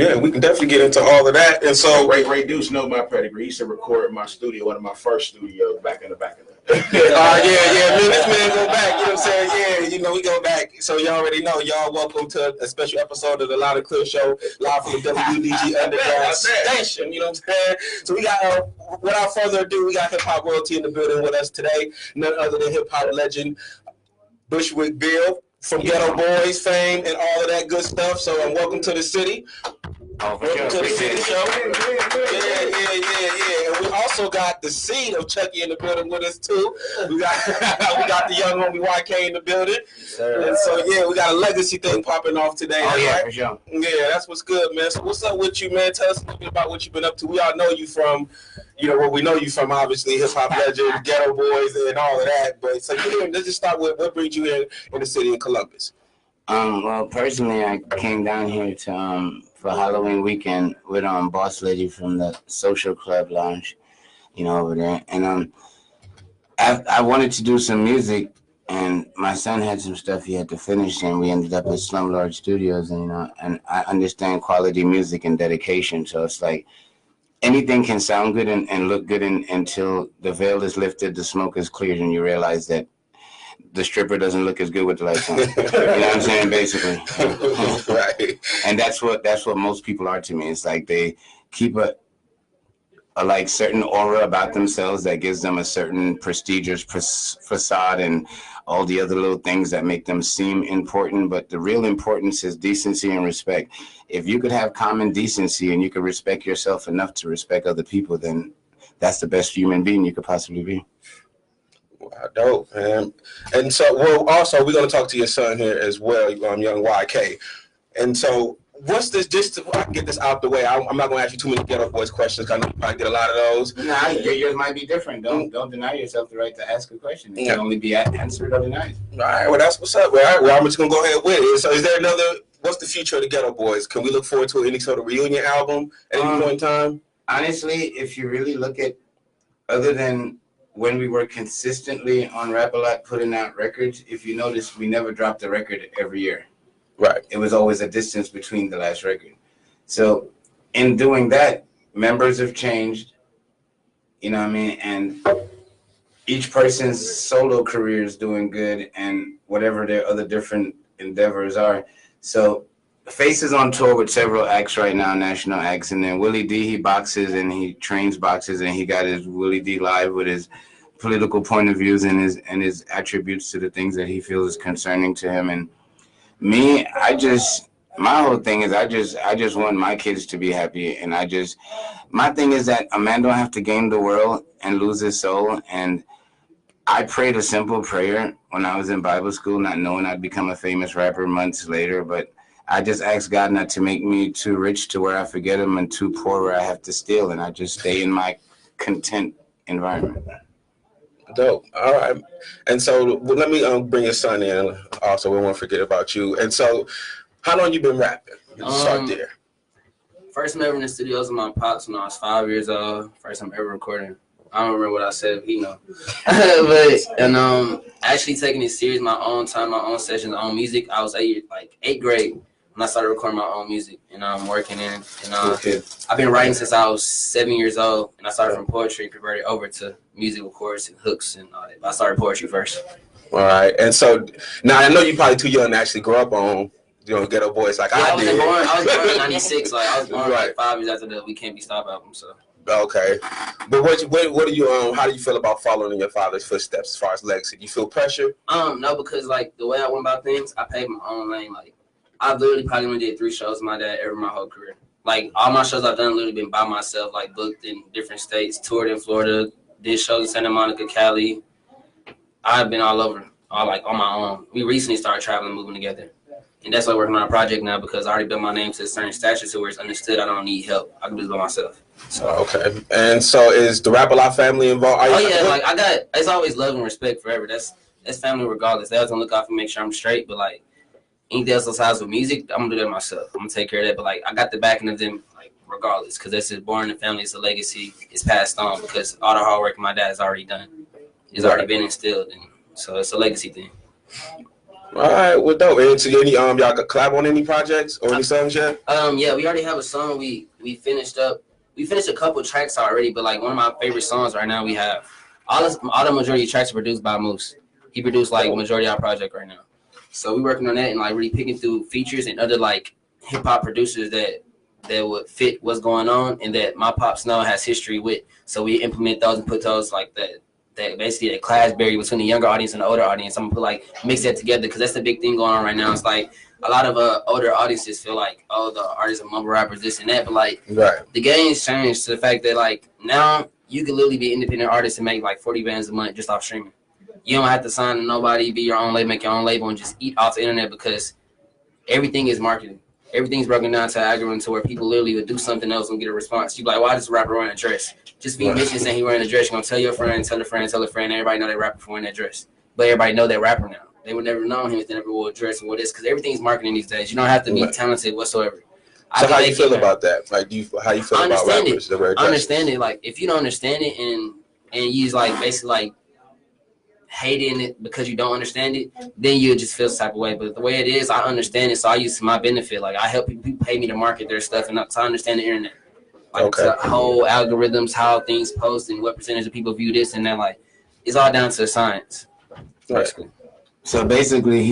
Yeah, we can definitely get into all of that. And so, Ray Deuce know my pedigree. He used to record in my studio, one of my first studios back in the day. Me and this man go back. You know what I'm saying? Yeah, you know we go back. So you already know. Y'all welcome to a special episode of the Loud and Clear Show, live from the WDG Underground Station. You know what I'm saying? So we got, without further ado, we got hip hop royalty in the building with us today. None other than hip hop legend Bushwick Bill from Geto Boys fame and all of that good stuff. So welcome to the city. Welcome to the city show. Yeah. And we also got the seed of Chucky in the building with us too. We got the young homie YK in the building. Sir. And so we got a legacy thing popping off today. Oh yeah, right? for sure. Yeah, that's what's good, man. So what's up with you, man? Tell us a little bit about what you've been up to. We all know you from, where we know you from, obviously, hip hop legend, Geto Boys, and all of that. But so let's just start with what brings you in the city of Columbus. Well, personally, I came down here to for Halloween weekend with Boss Lady from the Social Club Lounge, over there, and I wanted to do some music, and my son had some stuff he had to finish, and we ended up at Slumlord Studios, and I understand quality music and dedication, so it's like anything can sound good and look good until the veil is lifted, the smoke is cleared, and you realize that the stripper doesn't look as good with the lights on. You know what I'm saying? Basically. Right. And that's what most people are to me. It's like they keep a like certain aura about themselves that gives them a certain prestigious facade and all the other little things that make them seem important. But the real importance is decency and respect. If you could have common decency and you could respect yourself enough to respect other people, then that's the best human being you could possibly be. Wow, dope, man. And so, also, we're going to talk to your son here as well, young YK. And so, what's this, just so I can get this out the way, I'm not going to ask you too many Geto Boys questions, because I know you probably get a lot of those. Nah, yours might be different. Don't deny yourself the right to ask a question. It can only be answered other night. All right, well, that's what's up. All right, well, I'm just going to go ahead with it. So, is there what's the future of the Geto Boys? Can we look forward to any sort of reunion album at any point in time? Honestly, if you really look at, other than when we were consistently on Rap-A-Lot putting out records, if you notice, we never dropped a record every year. Right. It was always a distance between the last record. So in doing that, members have changed, and each person's solo career is doing good and whatever their other different endeavors are. So Face is on tour with several acts right now, national acts, and then Willie D, he boxes and he trains boxes, and he got his Willie D Live with his political point of views and his attributes to the things that he feels is concerning to him. And me, my whole thing is I just want my kids to be happy, and my thing is that a man don't have to gain the world and lose his soul. And I prayed a simple prayer when I was in Bible school, not knowing I'd become a famous rapper months later, but I just asked God not to make me too rich to where I forget him and too poor where I have to steal, and I just stay in my content environment. Dope. All right. And so let me bring your son in also. We won't forget about you. And so how long you been rapping? Start there. First time ever in the studios with my pops when I was 5 years old. First time ever recording. I don't remember what I said, he know. But actually taking it serious, my own time, my own sessions, my own music. I was eighth grade when I started recording my own music, and I'm working in. And I've been writing since I was 7 years old, and I started from poetry, converted over to music, of course, and hooks and all that. But I started poetry first. All right, and so now I know you're probably too young to actually grow up on Geto Boys like I did. I was born in '96. I was born 5 years after the We Can't Be Stopped album. So. Okay, but what do you how do you feel about following in your father's footsteps as far as legacy? Do you feel pressure? No, because the way I went about things, I paved my own lane. I literally probably only did 3 shows with my dad ever my whole career. All my shows I've done literally been by myself, booked in different states, toured in Florida, did shows in Santa Monica, Cali. I've been all over, on my own. We recently started traveling, moving together. And that's why we're working on a project now, because I already built my name to a certain stature to where it's understood I don't need help. I can do this by myself. So. Okay. And so is the Rap-A-Lot family involved? It's always love and respect forever. That's family regardless. They always gonna look out for me, make sure I'm straight, but anything else besides with music, I'm gonna do that myself. I'm gonna take care of that. But I got the backing of them, regardless, because this is born in the family, it's a legacy, it's passed on, because all the hard work my dad has already done. It's already been instilled, and so it's a legacy thing. All right, well, dope. And to any y'all could collab on any projects or any songs yet? Yeah, we already have a song. We finished up. We finished a couple tracks already, but like one of my favorite songs right now, we have all the majority of tracks are produced by Moose. He produced like majority of our project right now. So we working on that and like really picking through features and other like hip hop producers that would fit what's going on and that my pops know has history with. So we implement those and put those like that basically that class barrier between the younger audience and the older audience. I'm gonna put like mix that together because that's the big thing going on right now. It's like a lot of older audiences feel like, oh, the artists are mumble rappers, this and that, but like the game's changed to the fact that like now you can literally be an independent artist and make like 40 bands a month just off streaming. You don't have to sign to nobody, be your own label, make your own label, and just eat off the internet because everything is marketing. Everything's broken down to an algorithm to where people literally would do something else and get a response. You be like, why does a rapper wearing a dress? Just be mentioning saying he wearing a dress. You're going to tell your friend, tell a friend, tell a friend. Everybody know that rapper for wearing that dress. But everybody know that rapper now. They would never know him if they never wore a dress or what this because everything's marketing these days. You don't have to be talented whatsoever. So how you feel about that? Like, how you feel about rappers that wear dresses? I understand it. Like, if you don't understand it and you like basically like hating it because you don't understand it, then you'll just feel some type of way. But the way it is, I understand it, so I use it to my benefit. Like I help people pay me to market their stuff, and I understand the internet, like the whole algorithms, how things post, and what percentage of people view this and that. Like it's all down to the science. Right. So basically,